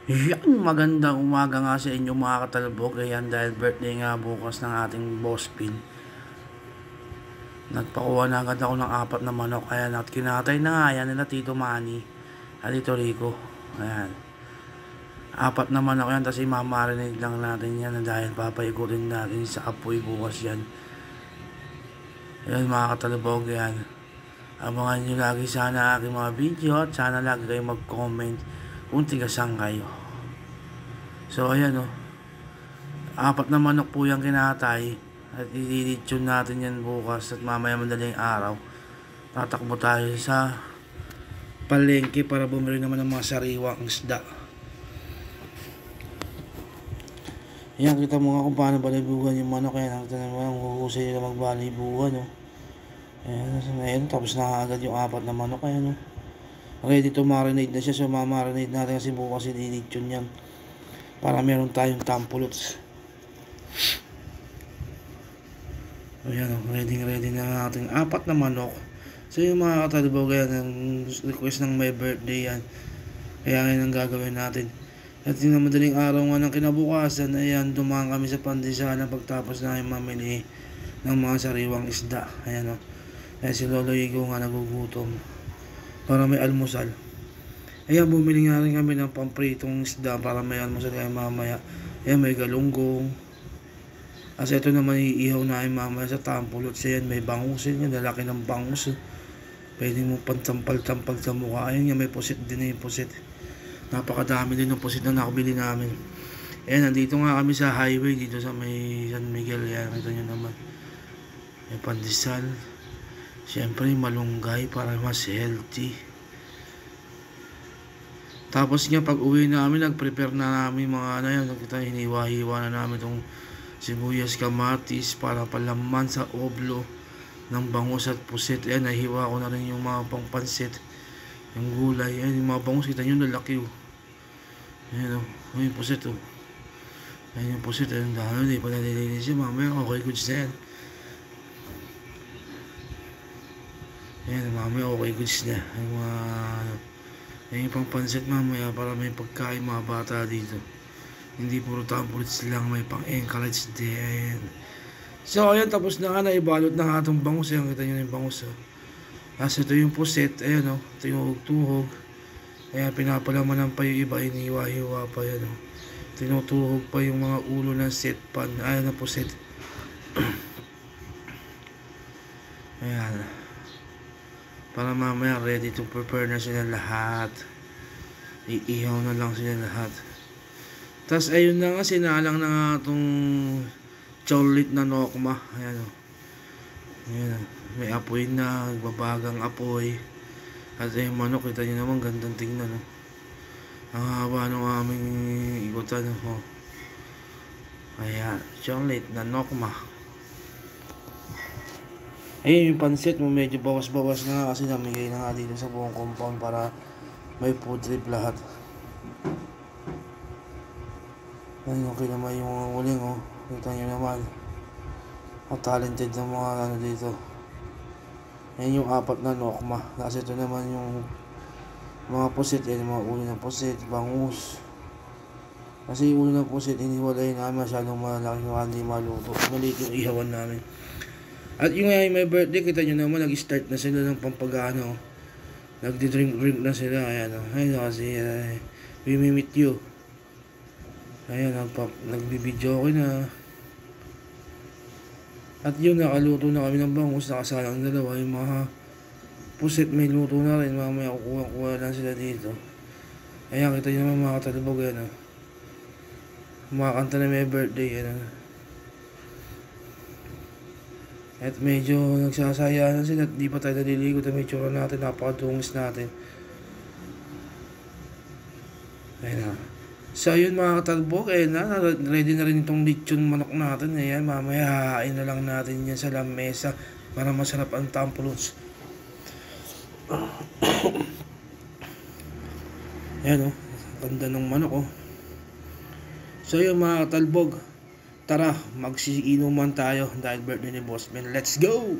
Yan, magandang umaga nga sa inyo mga katalbog. Ayan, dahil birthday nga bukas ng ating boss Pin. Nagpakuha na agad ako ng 4 na manok. Ayan, at kinatay na nga yan nila Tito Manny at Tito Rico. Ayan, 4 na manok yan, tapos imamarinate lang natin yan dahil papaikutin natin sa apoy bukas yan. Ayan mga katalbog, yan. Abangan nyo lagi sana aking mga video at sana lagi kayo mag-comment kung tigasang kayo. So ayan o, 4 na manok po yung kinatay at ililitsyon natin yan bukas at mamaya madaling araw tatakbo tayo sa palengke para bumili naman ng mga sariwang isda. Ayan, kita mo nga kung paano balibugan yung manok. Ayan, nakita naman ang huhusay nila magbalibugan o. Ayan, tapos na agad yung 4 na manok. Ayan o, ready to marinate na siya. So mamarinate natin kasi bukas ililitsyon yan para meron tayong tampulots. Ayan o, ready na ating 4 na manok. So yung mga katalbog, yan ang request ng my birthday yan. Kaya ngayon ang gagawin natin. At yung madaling araw nga ng kinabukasan, ayan, dumaan kami sa Pandisalan pagtapos na yung mamili ng mga sariwang isda. Ayan o, ayan si Lolo Igo nga nagugutom para may almusal. Ayan, bumili nga rin kami ng pampritong isda para may almusal kayo mamaya. Ayan, may galunggong. Kasi ito naman iihaw na ay mamaya sa tampulots. Ayan, may bangus yun. Lalaki ng bangus. Pwede mo pantampal-tampal sa mukha. Ayan nga, may pusit din yung pusit. Napakadami din ng pusit na nakabili namin. Ayan, nandito nga kami sa highway dito sa may San Miguel. Ayan, ito nyo naman. May pandesal. Siyempre, malunggay para mas healthy. Tapos nga pag uwi namin, nag-prepare na namin mga yan. Nakita, hiniwa-hiwa na namin itong sibuyas, kamatis para palaman sa oblo ng bangus at pusit. Ayan, nahiwa ko na rin yung mga pangpansit, yung gulay. Ayan, yung mga bangus, kita nyo lalaki o. Ayan o, yung pusit o. Ayan yung pusit, ayan dahil hindi pa nalilinis siya. Mamaya okay goods na yan. Ayan, mamaya okay goods na. Ayan mga... Ayan yung pangpansit mamaya para may pagkain mga bata dito. Hindi puro tampulots lang, may pang-encourage din. So ayan, tapos na nga, naibalot na nga itong bangus. Ayan, kita nyo na yung bangus o. Tapos ito yung puset, ayan o, tinuhog-tuhog. Ayan, pinapalaman pa yung iba, iniwa-hiwa pa yan o. Tinutuhog pa yung mga ulo ng set pan. Ayan na puset. Ayan, para mamaya ready to prepare na sila lahat. Iihaw na lang sila lahat. Tapos ayun na nga, sinalang na nga itong cholit na nokma. Ayan o, ayan o, may apoy na, nagbabagang apoy. At yung manok, kita nyo naman, gandang tingnan o. Ang haba ng aming ikutan o. Ayan, cholit na nokma. Ayun yung pansit mo, medyo bawas-bawas na kasi namigay na nga dito sa buong compound para may food trip lahat. Ayun, okay naman yung uling o. Kita nyo naman. Talented ng mga ano dito. Ayun yung 4 na nokma. Kasi ito naman yung mga pusit. Yan yung mga ulo ng pusit, bangus. Kasi yung ulo ng pusit, hiniwalay namin masyadong malaki yung hindi maluto. Maliit yung ihawan namin. At yung may birthday, kita nyo naman, nag-start na sila ng pampagano. Nagdi-drink na sila. Ayan o. Ayun kasi, we may meet you. Ayan, nagbibidyo ako na. At yun, nakaluto na kami ng bangus. Nakasalang dalawa. Yung mga pusit may luto na rin. Mamaya kukuha lang sila dito. Ayan, kita nyo naman mga katalbog. Ayan o. Kumakanta na may birthday. Ayan o. At medyo nagsasaya na sila at di pa tayo naliligo. May tsura natin, napakadungis natin. Ayan na. So ayun mga katalbog, ayan na, ready na rin itong lechon manok natin. Ayan, mamaya hahain na lang natin yan sa lamesa para masarap ang tampulots. Ayan o, ganda ng manok o. So ayun mga katalbog, tara, magsiinuman tayo dahil birthday ni Boss Ben. Let's go!